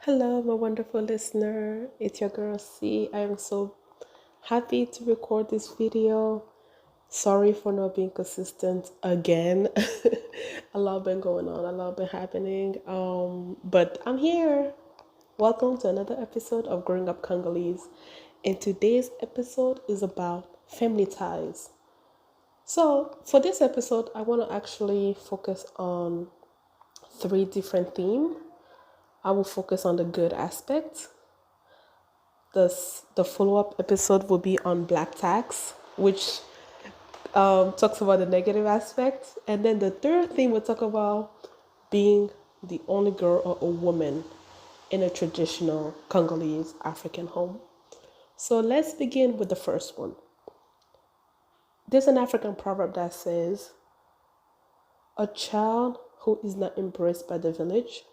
Hello, my wonderful listener. It's your girl C. I am so happy to record this video. Sorry for not being consistent again. A lot been going on, a lot been happening. But I'm here. Welcome to another episode of Growing Up Congolese. And today's episode is about family ties. So, for this episode, I want to actually focus on three different themes. I will focus on the good aspects. The follow-up episode will be on black tax, which talks about the negative aspects. And then the third thing we'll talk about being the only girl or a woman in a traditional Congolese African home. So let's begin with the first one. There's an African proverb that says, a child who is not embraced by the village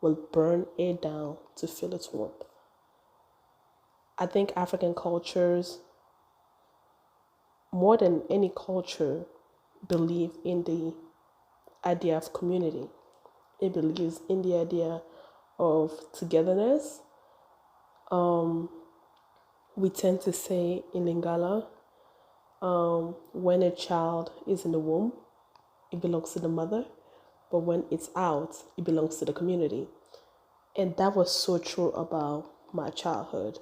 will burn it down to feel its warmth. I think African cultures, more than any culture, believe in the idea of community. It believes in the idea of togetherness. We tend to say in Lingala, when a child is in the womb, it belongs to the mother, but when it's out, it belongs to the community. And that was so true about my childhood.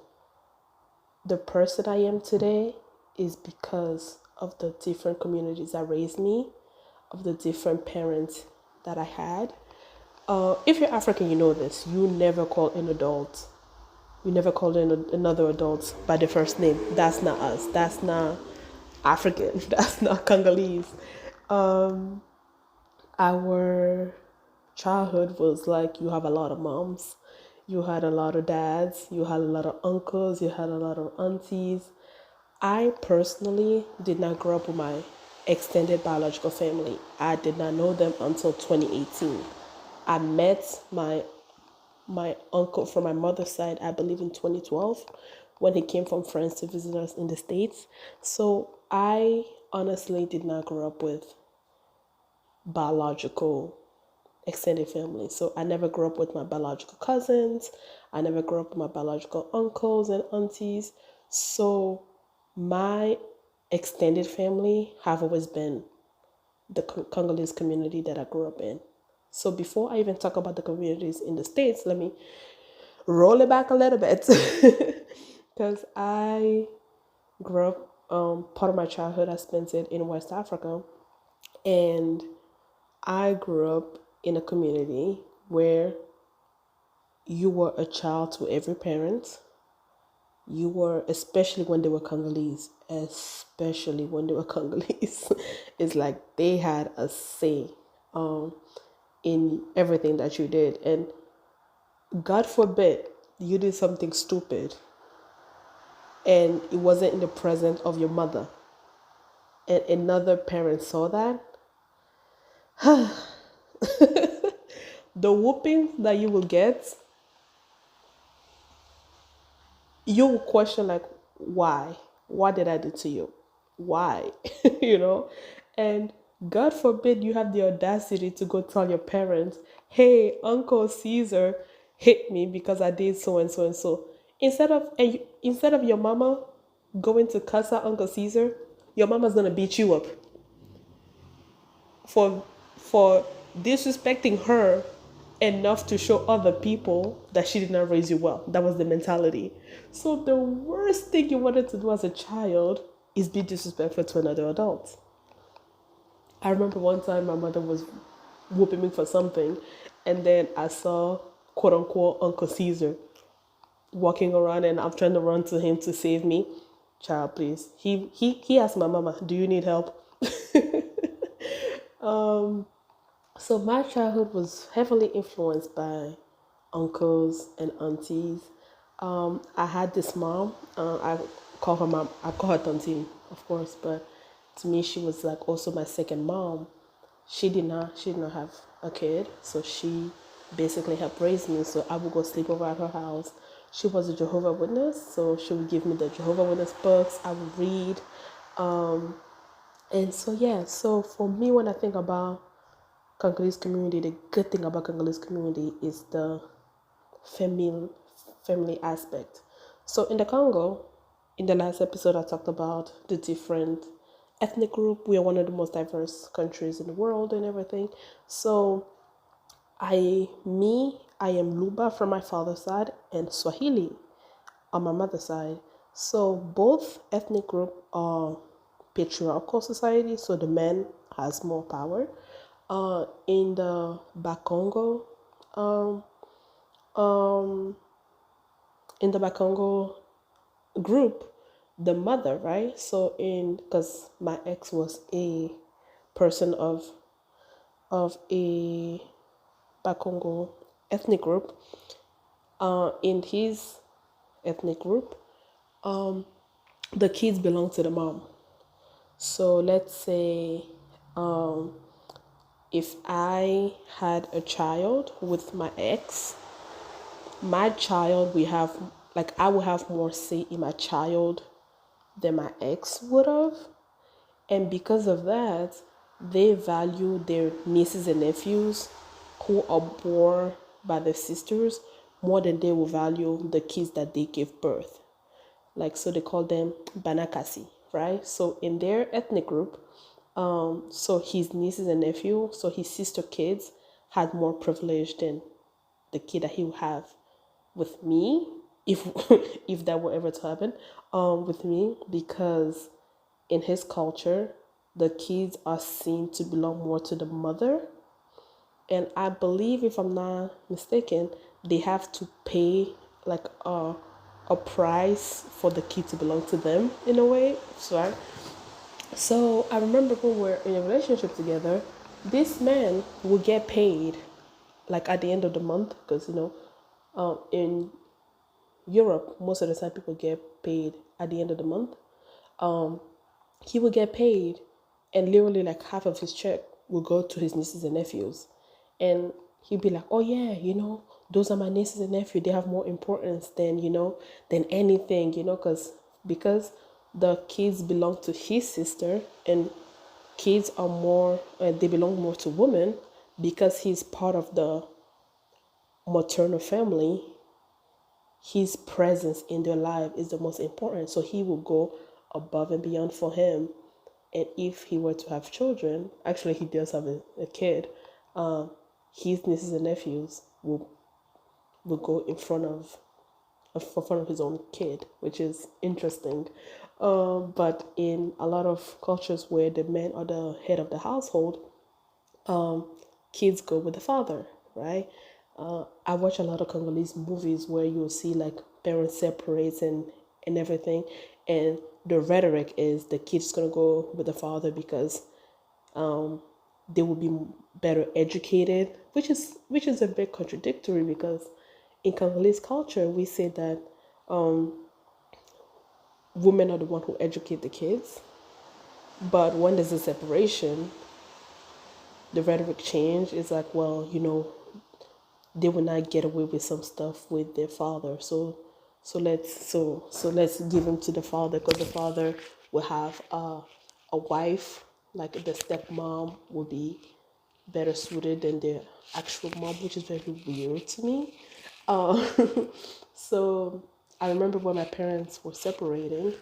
The person I am today is because of the different communities that raised me, of the different parents that I had. If you're African, you know this. You never call an adult. You never call another adult by their first name. That's not us. That's not African. That's not Congolese. Our childhood was like you have a lot of moms, you had a lot of dads, you had a lot of uncles, you had a lot of aunties. I personally did not grow up with my extended biological family. I did not know them until 2018. I met my uncle from my mother's side, I believe in 2012, when he came from France to visit us in the States. So I honestly did not grow up with biological extended family. So I never grew up with my biological cousins. I never grew up with my biological uncles and aunties. So my extended family have always been the Congolese community that I grew up in. So before I even talk about the communities in the States, let me roll it back a little bit. Because I grew up, part of my childhood, I spent it in West Africa. And I grew up in a community where you were a child to every parent. You were, especially when they were Congolese, especially when they were Congolese, it's like they had a say in everything that you did. And God forbid you did something stupid and it wasn't in the presence of your mother and another parent saw that, the whooping that you will get, you will question like, why? What did I do to you? Why? you know? And God forbid you have the audacity to go tell your parents, hey, Uncle Caesar hit me because I did so and so and so. Instead of your mama going to cuss out Uncle Caesar, your mama's gonna beat you up for for disrespecting her enough to show other people that she did not raise you well. That was the mentality. So the worst thing you wanted to do as a child is be disrespectful to another adult. I remember one time my mother was whooping me for something, and then I saw quote unquote Uncle Caesar walking around, and I'm trying to run to him to save me. Child, please. He asked my mama, "Do you need help?" So my childhood was heavily influenced by uncles and aunties. I had this mom. I call her mom. I call her Tantine, of course, but to me, she was like also my second mom. She did not have a kid, so she basically helped raise me. So I would go sleep over at her house. She was a Jehovah Witness, so she would give me the Jehovah Witness books. I would read, and so yeah. So for me, when I think about Congolese community, the good thing about Congolese community is the family family aspect. So in the Congo, in the last episode, I talked about the different ethnic group. We are one of the most diverse countries in the world and everything. So I am Luba from my father's side and Swahili on my mother's side. So both ethnic group are patriarchal society. So the man has more power. In the Bakongo, um, um, in the Bakongo group, the mother, right? So in because my ex was a person of a Bakongo ethnic group. In his ethnic group, the kids belong to the mom. So let's say um, if I had a child with my ex, my child we have like I would have more say in my child than my ex would have. And because of that, they value their nieces and nephews who are born by their sisters more than they will value the kids that they gave birth. Like, so they call them Banakasi, right? So in their ethnic group, so his nieces and nephew, so his sister kids had more privilege than the kid that he would have with me, if if that were ever to happen, with me, because in his culture, the kids are seen to belong more to the mother. And I believe, if I'm not mistaken, they have to pay like a price for the kid to belong to them in a way. So I remember when we were in a relationship together, this man would get paid like at the end of the month because in Europe most of the time people get paid at the end of the month. He would get paid, and literally like half of his check will go to his nieces and nephews, and he'd be like, "Oh yeah, those are my nieces and nephews. They have more importance than than anything, because the kids belong to his sister, and kids are more they belong more to women because he's part of the maternal family. His presence in their life is the most important, so he will go above and beyond for him. And if he were to have children, actually he does have a kid, his nieces and nephews will go in front of his own kid, which is interesting. But in a lot of cultures where the men are the head of the household, kids go with the father, right? I watch a lot of Congolese movies where you'll see like parents separates and everything, and the rhetoric is the kid's gonna go with the father because they will be better educated, which is a bit contradictory because in Congolese culture we say that women are the one who educate the kids, but when there's a separation, the rhetoric change is like, well, they will not get away with some stuff with their father, so let's give him to the father because the father will have a wife, like the stepmom will be better suited than their actual mom, which is very weird to me. uh, so I remember when my parents were separating,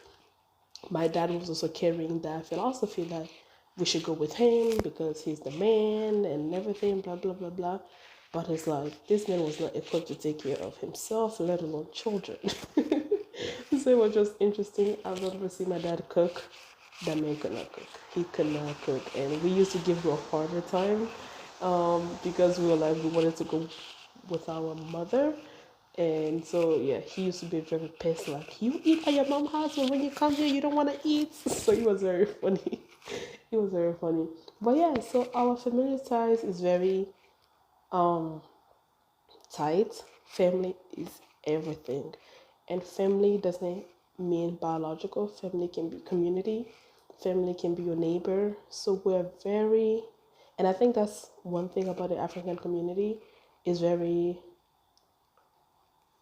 my dad was also carrying that philosophy that we should go with him because he's the man and everything, blah blah blah blah. But it's like this man was not equipped to take care of himself, let alone children. So it was just interesting. I've never seen my dad cook. That man could not cook. He could not cook, and we used to give him a harder time because we were like we wanted to go with our mother. And so yeah, he used to be very pissed, like you eat at your mom's house, but when you come here you don't want to eat. So he was very funny. He was very funny. But yeah, so our family ties is very tight. Family is everything, and family doesn't mean biological. Family can be community. Family can be your neighbor. So we're very, and I think that's one thing about the African community is very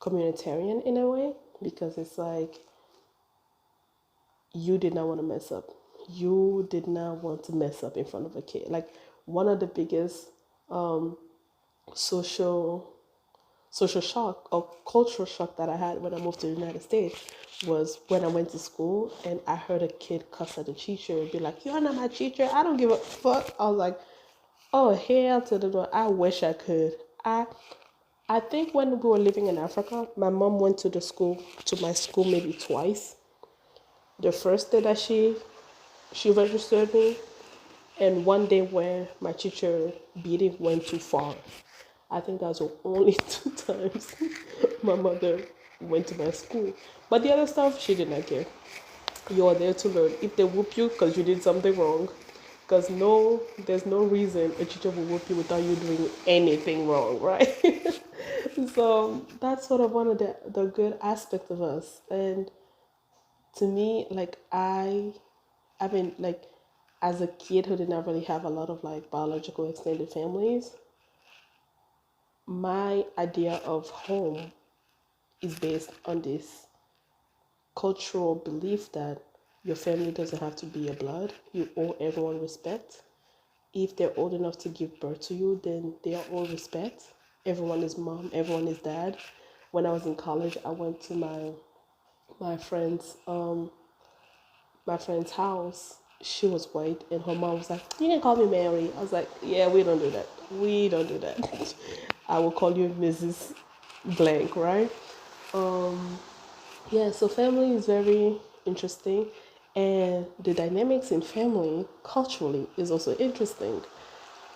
communitarian in a way, because it's like you did not want to mess up. You did not want to mess up in front of a kid. Like one of the biggest social social shock or cultural shock that I had when I moved to the United States was when I went to school and I heard a kid cuss at the teacher and be like, "You're not my teacher. I don't give a fuck." I was like, "Oh hell to the door! I wish I could." I I think when we were living in Africa, my mom went to my school maybe twice. The first day that she registered me, and one day where my teacher beating went too far. I think that's the only two times my mother went to my school. But the other stuff, she did not care. You are there to learn. If they whoop you because you did something wrong, because no, there's no reason a teacher will whoop you without you doing anything wrong, right? So that's sort of one of the good aspects of us. And to me, like I mean, like as a kid who did not really have a lot of like biological extended families, my idea of home is based on this cultural belief that your family doesn't have to be your blood. You owe everyone respect. If they're old enough to give birth to you, then they are all respect. Everyone is mom, everyone is dad. When I was in college, I went to my friend's my friend's house. She was white, and her mom was like, "You can call me Mary." I was like, "Yeah, we don't do that. We don't do that. I will call you Mrs. Blank, right?" Um, yeah. So family is very interesting, and the dynamics in family culturally is also interesting.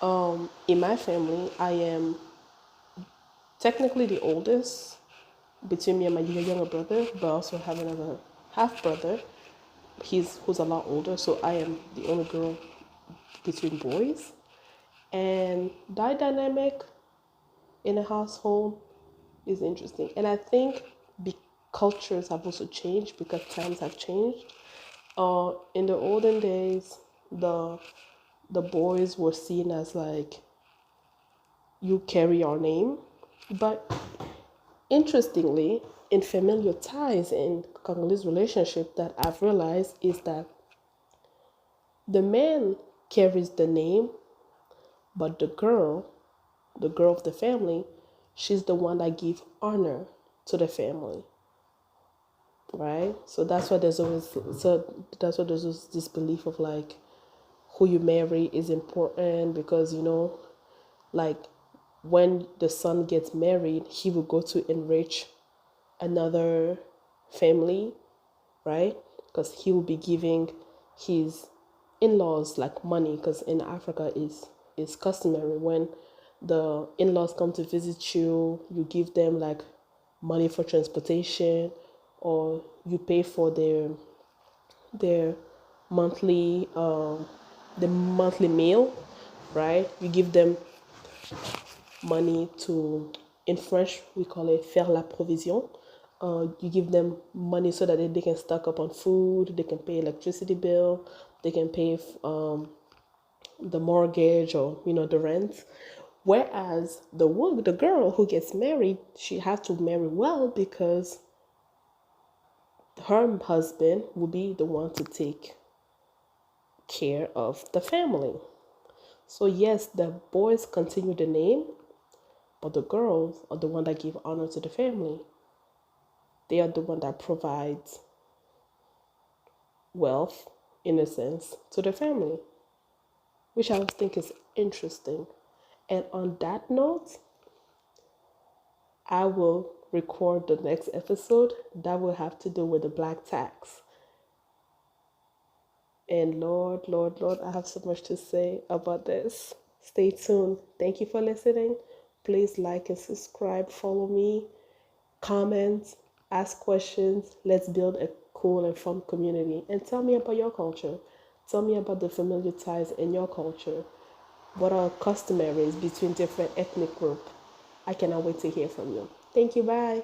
In my family, I am technically the oldest between me and my younger brother, but I also have another half brother. Who's a lot older, so I am the only girl between boys. And that dynamic in a household is interesting. And I think cultures have also changed because times have changed. In the olden days, the the boys were seen as like you carry our name, but interestingly, in familial ties in Congolese relationship, that I've realized is that the man carries the name, but the girl of the family, she's the one that gives honor to the family, right? So that's why there's always this belief of like who you marry is important because like when the son gets married, he will go to enrich another family, right? Because he will be giving his in-laws like money because in Africa is customary when the in-laws come to visit you, you give them like money for transportation or you pay for their monthly the monthly meal, right? You give them money to, in French we call it faire la provision. You give them money so that they can stock up on food, they can pay electricity bill, they can pay the mortgage or the rent. Whereas the girl who gets married, she has to marry well because her husband will be the one to take care of the family. So yes, the boys continue the name, but the girls are the one that give honor to the family. They are the one that provides wealth, in a sense, to the family, which I think is interesting. And on that note, I will record the next episode that will have to do with the black tax. And Lord, Lord, Lord, I have so much to say about this. Stay tuned. Thank you for listening. Please like and subscribe, follow me, comment, ask questions. Let's build a cool and fun community. And tell me about your culture. Tell me about the familiar ties in your culture. What are customaries between different ethnic groups? I cannot wait to hear from you. Thank you. Bye.